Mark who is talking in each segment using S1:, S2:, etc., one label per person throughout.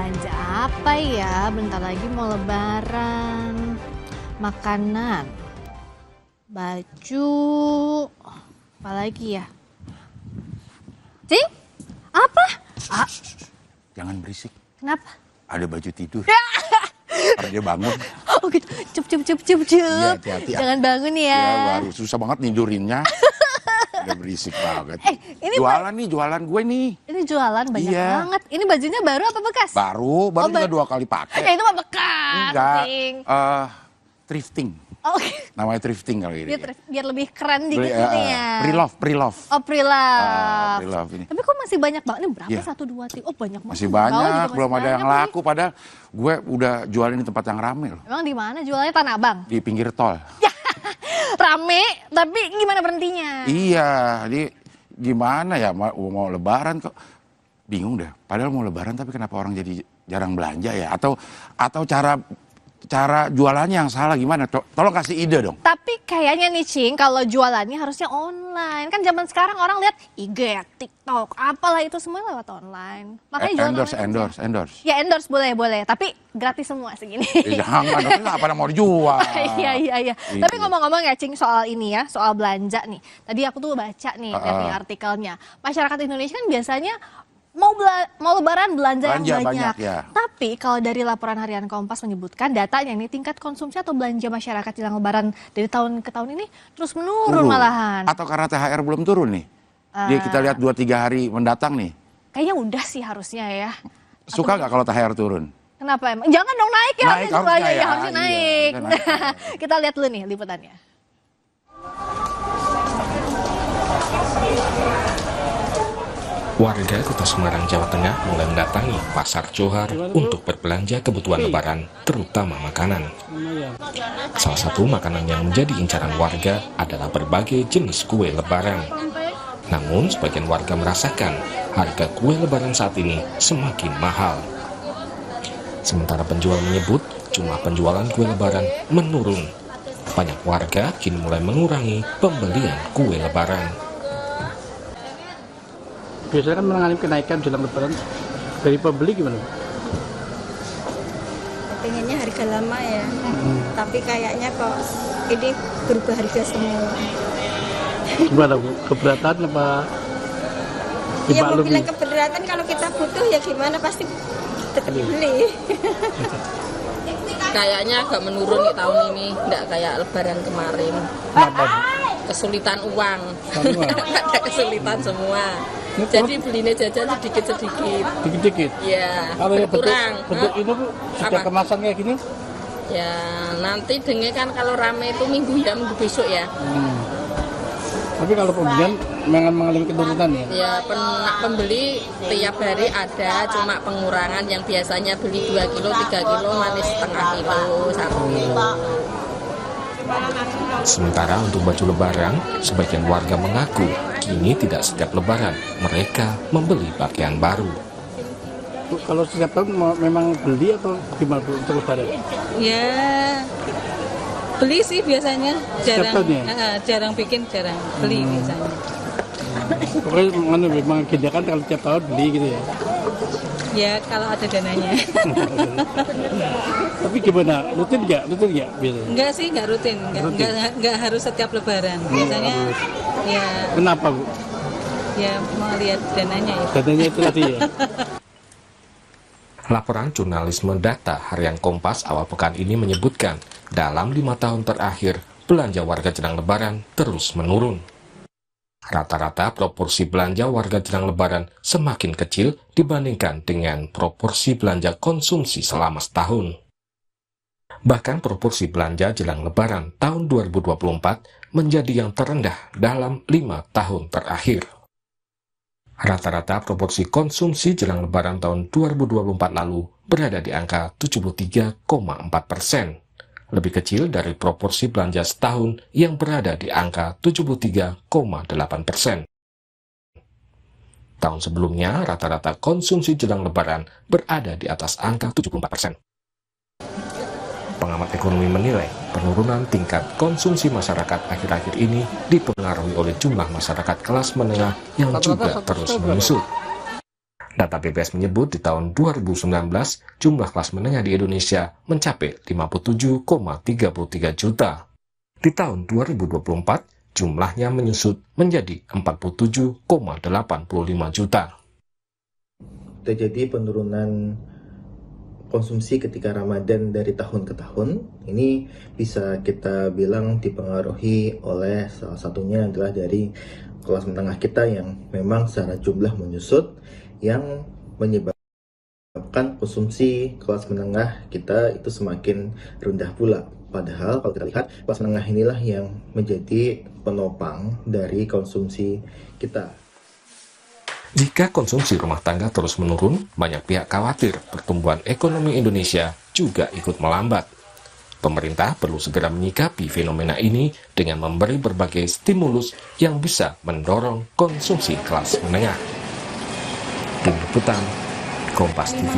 S1: belanja apa ya? Bentar lagi mau lebaran. Makanan, baju, apa lagi ya? Cing, apa?
S2: Jangan berisik.
S1: Kenapa?
S2: Ada baju tidur. Ntar dia bangun.
S1: Oh gitu, cup.
S2: Iya, hati-hati.
S1: Jangan bangun ya.
S2: Ya baru susah banget nidurinnya. Udah berisik banget.
S1: Ini
S2: jualan nih, jualan gue nih.
S1: Ini jualan banyak
S2: Iya.
S1: banget. Ini bajunya baru apa bekas?
S2: Baru juga 2 kali pakai.
S1: Ya itu mah bekas.
S2: Enggak,
S1: Cing.
S2: thrifting.
S1: Oh,
S2: Namanya thrifting kali ini.
S1: biar lebih keren dikit gitu ya.
S2: Pre-love.
S1: Oh, pre-love.
S2: Pre-love ini.
S1: Tapi kok masih banyak banget? Ini berapa?
S2: Iya.
S1: 1, 2, 3. Oh, banyak banget.
S2: Masih
S1: Bawah juga
S2: banyak,
S1: masih
S2: belum ada yang
S1: banyak
S2: laku. Padahal gue udah jualin di tempat yang rame loh.
S1: Emang di mana jualnya? Tanah Abang?
S2: Di pinggir tol.
S1: Rame, tapi gimana berhentinya?
S2: Iya, gimana ya mau lebaran kok bingung deh. Padahal mau lebaran tapi kenapa orang jadi jarang belanja ya? Atau cara jualannya yang salah gimana? Tolong kasih ide dong.
S1: Tapi kayaknya nih Cing, kalau jualannya harusnya online. Kan zaman sekarang orang lihat IG, TikTok, apalah itu semua lewat online. Makanya jualan
S2: Endorse.
S1: Ya endorse boleh. Tapi gratis semua segini.
S2: Jangan, apa mau dijual.
S1: Iya. Tapi ngomong-ngomong ya Cing soal ini ya, soal belanja nih. Tadi aku tuh baca nih dari artikelnya. Masyarakat Indonesia kan biasanya mau lebaran belanja yang banyak.
S2: Ya.
S1: Tapi kalau dari laporan harian Kompas menyebutkan datanya ini tingkat konsumsi atau belanja masyarakat jelang lebaran dari tahun ke tahun ini terus menurun malahan.
S2: Atau karena THR belum turun nih? Kita lihat 2-3 hari mendatang nih.
S1: Kayaknya udah sih harusnya ya.
S2: Suka nggak kalau THR turun?
S1: Kenapa emang? Jangan dong naik ya.
S2: Naik harusnya ya.
S1: Harusnya naik. Kita lihat dulu nih liputannya.
S3: Warga Kota Semarang, Jawa Tengah mulai mendatangi Pasar Johar untuk berbelanja kebutuhan lebaran, terutama makanan. Salah satu makanan yang menjadi incaran warga adalah berbagai jenis kue lebaran. Namun, sebagian warga merasakan harga kue lebaran saat ini semakin mahal. Sementara penjual menyebut jumlah penjualan kue lebaran menurun. Banyak warga kini mulai mengurangi pembelian kue lebaran.
S4: Biasanya kan mengalami kenaikan jelang lebaran, dari pembeli gimana?
S5: Pengennya harga lama ya, tapi kayaknya kok ini berubah harga semua.
S4: Gimana Bu? Keberatan apa
S5: Ya mau
S4: dimaklumi?
S5: bilang keberatan, kalau kita butuh ya gimana, pasti tetap beli.
S6: Kayaknya agak menurun nih tahun ini, nggak kayak lebaran kemarin.
S4: Kenapa?
S6: Kesulitan uang, ada kesulitan semua. Jadi belinya jajan sedikit-sedikit.
S4: Dikit-dikit?
S6: Ya,
S4: Kalau ya
S6: berkurang.
S4: bentuk ini Bu, sudah
S6: Apa?
S4: kemasan kayak gini?
S6: Ya, nanti dengar kan kalau rame itu minggu besok ya.
S4: Tapi kalau pembelian mengalami penurunan ya?
S6: Ya, pembeli tiap hari ada, cuma pengurangan yang biasanya beli 2 kilo, 3 kilo, manis setengah kilo, 1 kilo.
S3: Sementara untuk baju lebaran, sebagian warga mengaku kini tidak setiap lebaran mereka membeli pakaian baru.
S4: Bu, kalau setiap tahun memang beli atau gimana Bu untuk lebaran?
S7: Ya beli sih biasanya,
S4: Setiap tahun ya?
S7: jarang beli biasanya.
S4: Pokoknya memang agendakan kalau tiap tahun beli gitu ya?
S7: Ya kalau ada dananya.
S4: Tapi gimana? Rutin nggak biasanya?
S7: Enggak sih, enggak rutin, enggak harus setiap lebaran. Biasanya ya
S4: Kenapa Bu?
S7: ya mau lihat dananya ya.
S4: Dananya itu tadi ya?
S3: Laporan jurnalisme data harian Kompas awal pekan ini menyebutkan dalam 5 tahun terakhir belanja warga jelang lebaran terus menurun. Rata-rata proporsi belanja warga jelang lebaran semakin kecil dibandingkan dengan proporsi belanja konsumsi selama setahun. Bahkan proporsi belanja jelang lebaran tahun 2024 menjadi yang terendah dalam 5 tahun terakhir. Rata-rata proporsi konsumsi jelang lebaran tahun 2024 lalu berada di angka 73,4%. Lebih kecil dari proporsi belanja setahun yang berada di angka 73,8%. Tahun sebelumnya, rata-rata konsumsi jelang lebaran berada di atas angka 74%. Pengamat ekonomi menilai penurunan tingkat konsumsi masyarakat akhir-akhir ini dipengaruhi oleh jumlah masyarakat kelas menengah yang juga terus menyusut. Data BPS menyebut di tahun 2019, jumlah kelas menengah di Indonesia mencapai 57,33 juta. Di tahun 2024, jumlahnya menyusut menjadi 47,85 juta.
S8: Terjadi penurunan konsumsi ketika Ramadan dari tahun ke tahun. Ini bisa kita bilang dipengaruhi oleh salah satunya adalah dari kelas menengah kita yang memang secara jumlah menyusut, yang menyebabkan konsumsi kelas menengah kita itu semakin rendah pula. Padahal kalau kita lihat, kelas menengah inilah yang menjadi penopang dari konsumsi kita.
S3: Jika konsumsi rumah tangga terus menurun, banyak pihak khawatir pertumbuhan ekonomi Indonesia juga ikut melambat. Pemerintah perlu segera menyikapi fenomena ini dengan memberi berbagai stimulus yang bisa mendorong konsumsi kelas menengah. Tim Liputan, Kompas TV.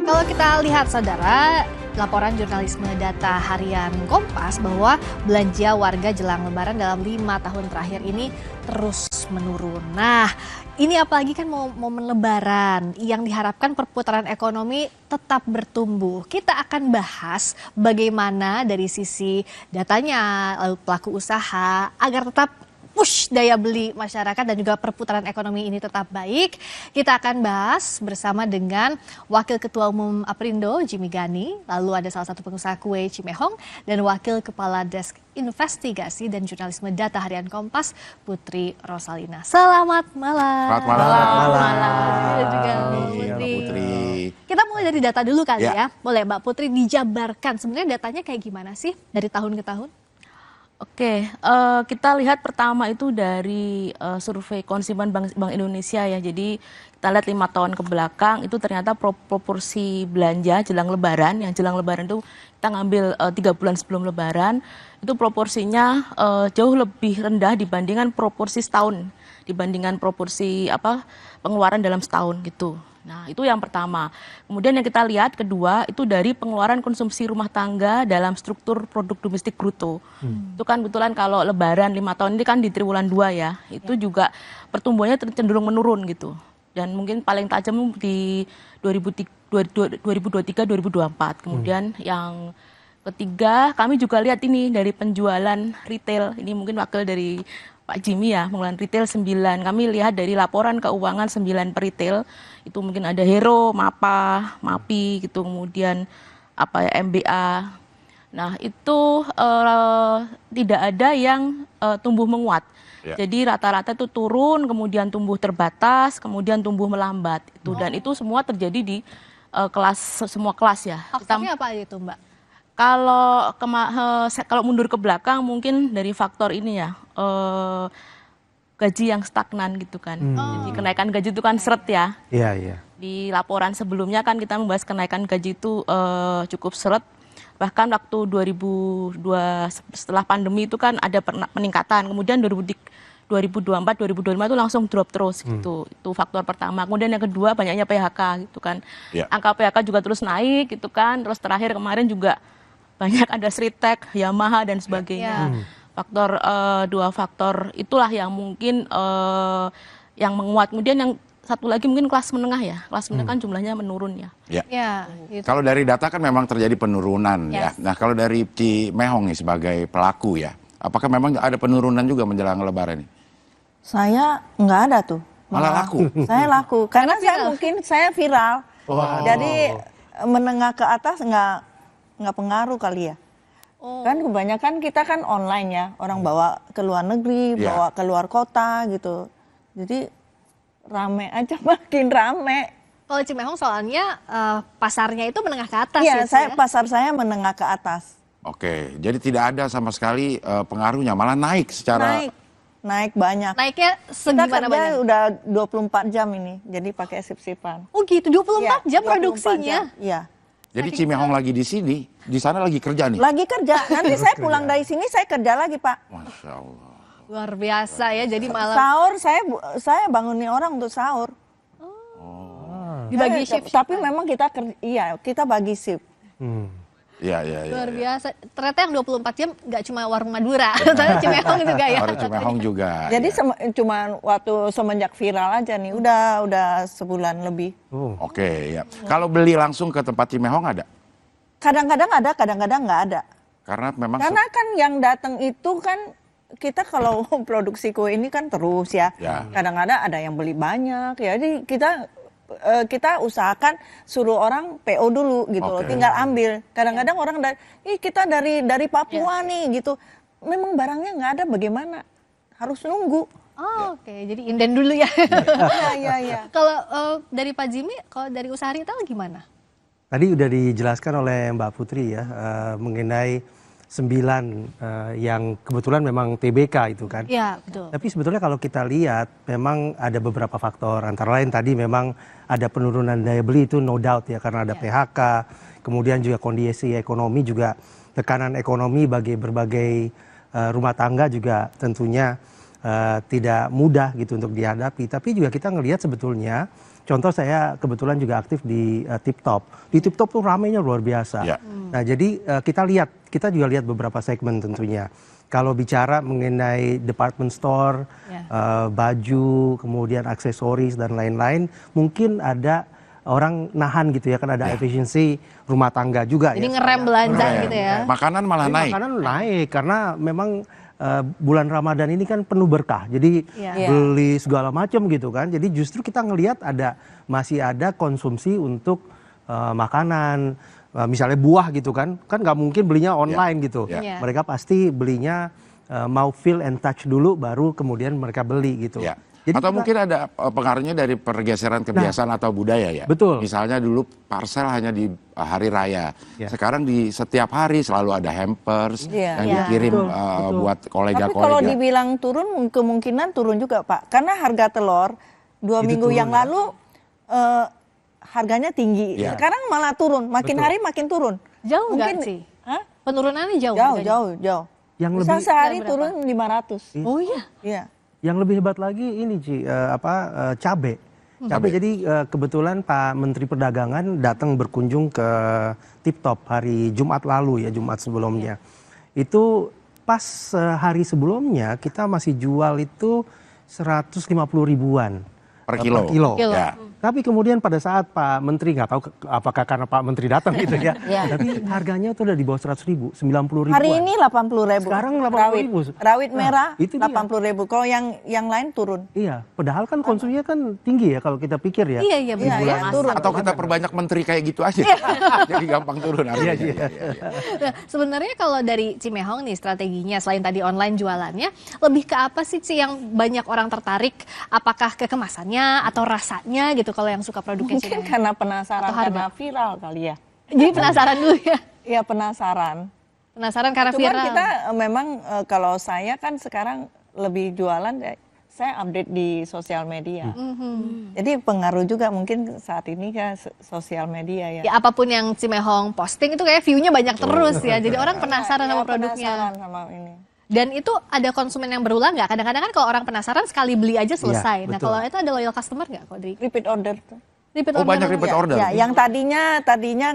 S1: Kalau kita lihat saudara, laporan jurnalisme data harian Kompas bahwa belanja warga jelang lebaran dalam 5 tahun terakhir ini terus menurun. Nah, ini apalagi kan momen lebaran yang diharapkan perputaran ekonomi tetap bertumbuh. Kita akan bahas bagaimana dari sisi datanya, lalu pelaku usaha agar tetap push daya beli masyarakat dan juga perputaran ekonomi ini tetap baik. Kita akan bahas bersama dengan Wakil Ketua Umum Aprindo, Jimmy Gani, lalu ada salah satu pengusaha kue Cimehong, dan Wakil Kepala Desk Investigasi dan Jurnalisme Data Harian Kompas, Putri Rosalina. Selamat malam.
S2: Selamat malam.
S1: Selamat malam. Juga
S2: Putri.
S1: Kita mulai dari data dulu kali
S2: Ya.
S1: ya. Boleh Mbak Putri dijabarkan sebenarnya datanya kayak gimana sih dari tahun ke tahun?
S9: Oke, kita lihat pertama itu dari survei konsumen Bank Indonesia ya. Jadi kita lihat 5 tahun ke belakang itu ternyata proporsi belanja jelang lebaran, yang jelang lebaran itu kita ngambil 3 bulan sebelum lebaran, itu proporsinya jauh lebih rendah dibandingkan proporsi setahun, dibandingkan proporsi pengeluaran dalam setahun gitu. Nah, itu yang pertama. Kemudian yang kita lihat kedua itu dari pengeluaran konsumsi rumah tangga dalam struktur produk domestik bruto. Itu kan kebetulan kalau lebaran 5 tahun ini kan di triwulan 2 ya. Itu juga pertumbuhannya cenderung menurun gitu. Dan mungkin paling tajam di 2023-2024. Kemudian yang ketiga, kami juga lihat ini dari penjualan retail. Ini mungkin wakil dari Pak Jimmy ya, pengeluaran retail 9. Kami lihat dari laporan keuangan 9 per retail, itu mungkin ada Hero, Mapa, Mapi gitu, kemudian MBA. Nah, itu tidak ada yang tumbuh menguat. Ya. Jadi rata-rata itu turun, kemudian tumbuh terbatas, kemudian tumbuh melambat itu. Dan itu semua terjadi di semua kelas ya.
S1: Faktornya apa itu, Mbak?
S9: Kalau mundur ke belakang mungkin dari faktor ini ya, gaji yang stagnan gitu kan. Jadi kenaikan gaji itu kan seret ya.
S4: Iya, iya.
S9: Di laporan sebelumnya kan kita membahas kenaikan gaji itu cukup seret. Bahkan waktu 2002 setelah pandemi itu kan ada peningkatan. Kemudian 2024, 2025 itu langsung drop terus gitu. Itu faktor pertama. Kemudian yang kedua banyaknya PHK gitu kan. Ya. Angka PHK juga terus naik gitu kan. Terus terakhir kemarin juga banyak ada Sritek, Yamaha dan sebagainya. Dua faktor itulah yang mungkin yang menguat. Kemudian yang satu lagi mungkin kelas menengah ya. Kelas menengah kan jumlahnya menurun ya.
S1: Gitu.
S2: Kalau dari data kan memang terjadi penurunan ya. Nah, kalau dari Cimehong nih sebagai pelaku ya, apakah memang ada penurunan juga menjelang lebaran ini?
S10: Saya nggak ada tuh.
S2: Malah laku.
S10: Saya laku karena saya viral. Wow. Jadi menengah ke atas nggak pengaruh kali ya. Kan kebanyakan kita kan online ya, orang bawa ke luar negeri, bawa ke luar kota gitu. Jadi rame aja, makin rame.
S1: Kalau Cimehong soalnya pasarnya itu menengah ke atas.
S10: Iya, pasar saya menengah ke atas.
S2: Oke, jadi tidak ada sama sekali pengaruhnya, malah naik secara...
S10: Naik banyak.
S1: Naiknya segimana banyak?
S10: Kita udah 24 jam ini, jadi pakai sip-sipan.
S1: Oh gitu, 24 jam produksinya?
S10: Iya.
S2: Jadi Cimehong lagi di sini, di sana lagi kerja nih?
S10: Lagi kerja, nanti saya pulang dari sini saya kerja lagi Pak.
S2: Masya Allah.
S1: Luar biasa ya, jadi malam.
S10: Sahur, saya bangunin orang untuk sahur.
S1: Dibagi shift.
S10: Tapi memang kita bagi shift.
S1: Luar biasa. Ternyata yang 24 jam nggak cuma warung Madura, ternyata Cimehong juga ya.
S2: Warung Cimehong juga.
S10: Jadi cuma waktu semenjak viral aja nih, udah sebulan lebih.
S2: Oke, ya. Kalau beli langsung ke tempat Cimehong ada?
S10: Kadang-kadang ada, kadang-kadang nggak ada.
S2: Karena memang
S10: kan yang datang itu kan kita kalau produksi kue ini kan terus ya. Kadang-kadang ada yang beli banyak ya. Jadi kita usahakan suruh orang PO dulu gitu loh, tinggal ambil. Kadang-kadang orang kita dari Papua nih gitu. Memang barangnya nggak ada, bagaimana? Harus nunggu.
S1: Oke, jadi inden dulu ya.
S10: Iya.
S1: Kalau dari Pak Jimmy, kalau dari usaha retail gimana?
S11: Tadi udah dijelaskan oleh Mbak Putri ya, mengenai 9 yang kebetulan memang TBK itu kan.
S1: Iya, betul.
S11: Tapi sebetulnya kalau kita lihat memang ada beberapa faktor. Antara lain tadi memang ada penurunan daya beli itu no doubt ya, karena ada PHK, kemudian juga kondisi ekonomi juga, tekanan ekonomi bagi berbagai rumah tangga juga tentunya tidak mudah gitu untuk dihadapi. Tapi juga kita ngelihat sebetulnya, contoh saya kebetulan juga aktif di TikTok. Di TikTok tuh ramainya luar biasa. Nah jadi kita juga lihat beberapa segmen tentunya. Kalau bicara mengenai department store, baju, kemudian aksesoris dan lain-lain, mungkin ada orang nahan gitu ya, kan ada efisiensi rumah tangga juga.
S1: Jadi ngerem belanja gitu ya.
S2: Makanan malah naik.
S11: Makanan naik karena memang bulan Ramadan ini kan penuh berkah, jadi beli segala macam gitu kan. Jadi justru kita ngelihat masih ada konsumsi untuk makanan, misalnya buah gitu kan nggak mungkin belinya online gitu. Mereka pasti belinya mau feel and touch dulu, baru kemudian mereka beli gitu. Jadi
S2: atau mungkin ada pengaruhnya dari pergeseran kebiasaan atau budaya ya.
S11: Betul.
S2: Misalnya dulu parcel hanya di hari raya. Sekarang di setiap hari selalu ada hampers yang dikirim buat kolega-kolega.
S10: Tapi kalau dibilang turun, kemungkinan turun juga Pak. Karena harga telur 2 minggu yang lalu harganya tinggi. Sekarang malah turun. Makin hari makin turun.
S1: Jauh nggak sih? Penurunannya jauh?
S10: Jauh.
S11: Yang
S10: bisa lebih sehari turun 500.
S1: Oh iya?
S10: Iya.
S11: Yang lebih hebat lagi ini cabai. Jadi kebetulan Pak Menteri Perdagangan datang berkunjung ke TikTok hari Jumat lalu ya, Jumat sebelumnya. Itu pas hari sebelumnya kita masih jual itu 150 ribuan
S2: per kilo.
S11: Tapi kemudian pada saat Pak Menteri, nggak tahu apakah karena Pak Menteri datang gitu ya, tapi harganya itu udah di bawah 100 ribu, 90 ribuan.
S10: Hari ini 80 ribu.
S11: Sekarang 80 ribu.
S10: Rawit merah
S11: itu
S10: 80 ribu. Kalau yang lain turun.
S11: Iya, padahal kan konsumsinya kan tinggi ya kalau kita pikir ya.
S1: Iya benar.
S10: Turun.
S2: Atau kita perbanyak menteri kayak gitu aja, jadi gampang turun.
S1: Nah, sebenarnya kalau dari Cimehong nih strateginya selain tadi online jualannya, lebih ke apa sih yang banyak orang tertarik? Apakah ke kemasannya atau rasanya gitu? Kalau yang suka produknya
S10: mungkin karena penasaran, karena viral kali ya.
S1: Jadi penasaran dulu ya?
S10: Iya penasaran.
S1: Penasaran karena
S10: Cuman
S1: viral.
S10: kita memang kalau saya kan sekarang lebih jualan, saya update di sosial media. Jadi pengaruh juga mungkin saat ini kan sosial media ya.
S1: Apapun yang Cimehong posting itu kayak view-nya banyak terus ya. Jadi orang penasaran sama produknya.
S10: Penasaran sama ini.
S1: Dan itu ada konsumen yang berulang nggak? Kadang-kadang kan kalau orang penasaran sekali beli aja selesai. Nah kalau itu ada loyal customer nggak?
S10: Repeat order tuh.
S2: Banyak repeat order.
S10: Ya, yang tadinya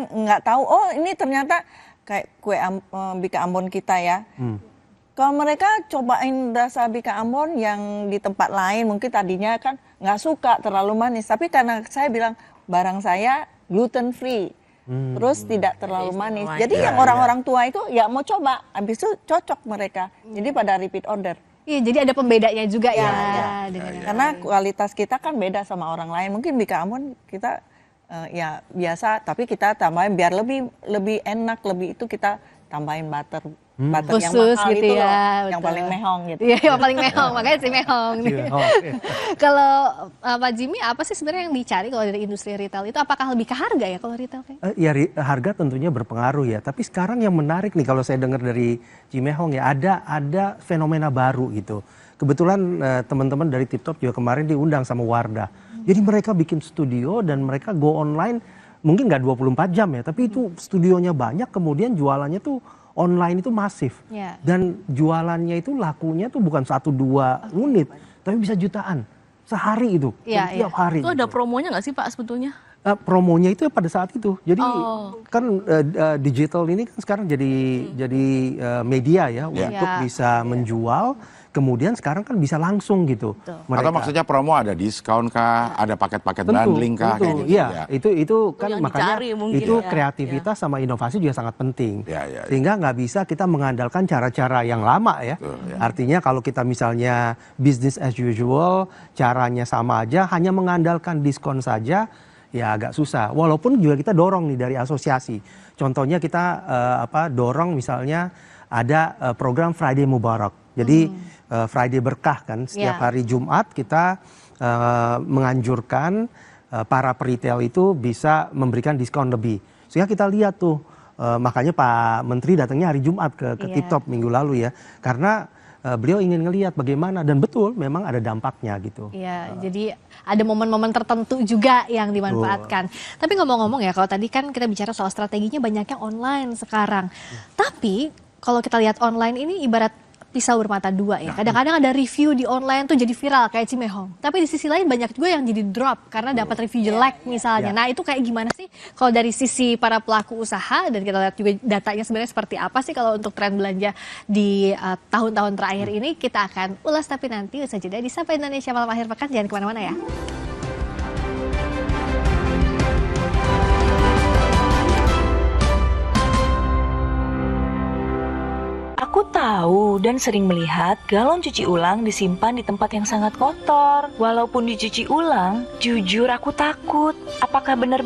S10: nggak tahu. Oh ini ternyata kayak kue Bika Ambon kita ya. Kalau mereka cobain rasa Bika Ambon yang di tempat lain mungkin tadinya kan nggak suka terlalu manis. Tapi karena saya bilang barang saya gluten free. Terus tidak terlalu manis. Jadi yang orang-orang tua itu ya mau coba, habis itu cocok mereka. Jadi pada repeat order.
S1: Iya, jadi ada pembedanya juga ya.
S10: Karena kualitas kita kan beda sama orang lain. Mungkin Bika Ambon kita ya biasa, tapi kita tambahin biar lebih enak, lebih itu kita tambahin butter
S1: khusus
S10: yang mahal
S1: gitu
S10: itu
S1: ya,
S10: loh, yang paling mehong gitu.
S1: Iya, yang paling mehong, makanya Cimehong nih. Kalau Pak Jimmy, apa sih sebenarnya yang dicari kalau dari industri retail itu? Apakah lebih ke harga ya kalau retail kayak?
S11: Ya harga tentunya berpengaruh ya. Tapi sekarang yang menarik nih kalau saya dengar dari Cimehong ya, ada fenomena baru gitu. Kebetulan teman-teman dari TikTok juga kemarin diundang sama Wardah. Jadi mereka bikin studio dan mereka go online, mungkin nggak 24 jam ya, tapi itu studionya banyak, kemudian jualannya tuh online itu masif. Dan jualannya itu lakunya tuh bukan 1-2 unit, tapi bisa jutaan. Sehari itu, tiap hari.
S9: Itu ada promonya nggak sih Pak sebetulnya?
S11: Promonya itu pada saat itu. Jadi kan digital ini kan sekarang jadi media ya untuk bisa menjual. Kemudian sekarang kan bisa langsung gitu.
S2: Atau maksudnya promo ada diskon kah, ada paket-paket bundling kah? Kayak gitu,
S11: iya, itu kan makanya itu
S9: ya.
S11: kreativitas sama inovasi juga sangat penting. Sehingga nggak bisa kita mengandalkan cara-cara yang lama ya. Artinya kalau kita misalnya business as usual, caranya sama aja, hanya mengandalkan diskon saja, ya agak susah. Walaupun juga kita dorong nih dari asosiasi. Contohnya kita dorong misalnya ada program Friday Mubarak. Jadi Friday berkah kan, setiap hari Jumat kita menganjurkan para peritel itu bisa memberikan diskon lebih. Sehingga kita lihat tuh, makanya Pak Menteri datangnya hari Jumat ke TikTok minggu lalu ya. Karena beliau ingin ngelihat bagaimana, dan betul memang ada dampaknya gitu.
S1: Iya, jadi ada momen-momen tertentu juga yang dimanfaatkan. Tapi ngomong-ngomong ya, kalau tadi kan kita bicara soal strateginya banyaknya online sekarang. Tapi kalau kita lihat online ini ibarat pisau bermata dua ya. Kadang-kadang ada review di online tuh jadi viral kayak Cimehong. Tapi di sisi lain banyak juga yang jadi drop karena dapat review jelek misalnya. Nah itu kayak gimana sih kalau dari sisi para pelaku usaha, dan kita lihat juga datanya sebenarnya seperti apa sih kalau untuk tren belanja di tahun-tahun terakhir ini. Kita akan ulas tapi nanti usai jeda di Sapa Indonesia Malam Akhir Pekan. Jangan kemana-mana ya.
S12: Aku tahu dan sering melihat galon cuci ulang disimpan di tempat yang sangat kotor. Walaupun dicuci ulang, jujur aku takut. Apakah benar